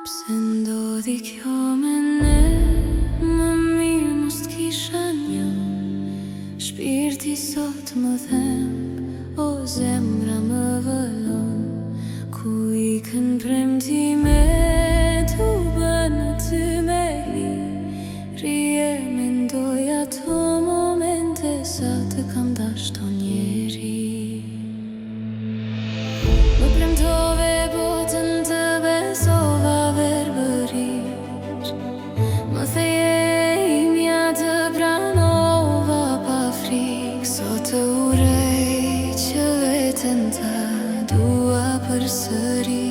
Pse ndodhi kjo me ne, më mirë mos t'kisha një. Shpirti sot më them, o zemra më vëllon. Ku ikën premtimet, u bënë ty me li. Rije mendoj ato momente, sa të kam dashto njeri. Më premtove botën, të besova verbërisht. Më theje imja, të pranova pa frikë. Sot të urej që veten të dua përsëri.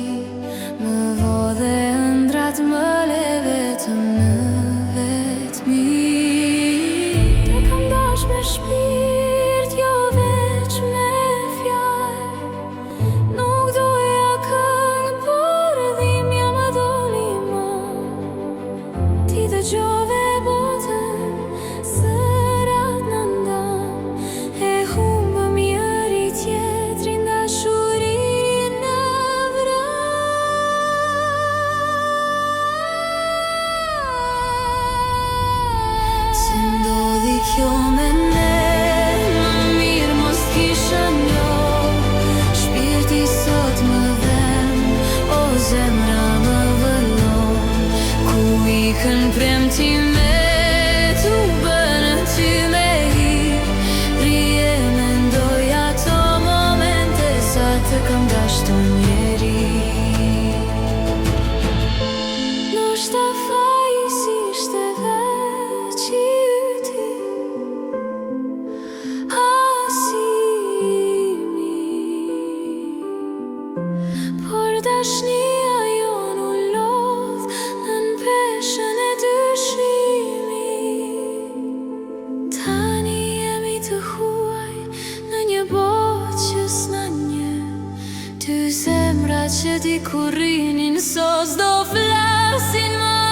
Më vodhe ëndrat, më le vetëm në vetmi. Të kam dash me shpirt, jo veç me fjalë. Nuk doja këngë, por dhimbja më doli më. Ti dëgjove botën, sërat në ndan. E humbëm njëri tjetrin, dashurin në vrap. Se ndodhi kjo me ne, më mirë mos t'kisha njoh. Shpirti sot më dhem, o zemra më vëllon. Ku ikën premtimet, u bënë ty me hi. Rije mendoj ato momente, sa të kam dashto njeri. Ndoshta faji s'ishte veç i yti, as i mi. Por dashnia jon u lodh nën peshën e dyshimit. Tani jemi të huaj në një botë që s'na njeh. Dy zemra që dikur rrinin, sos do flasin më.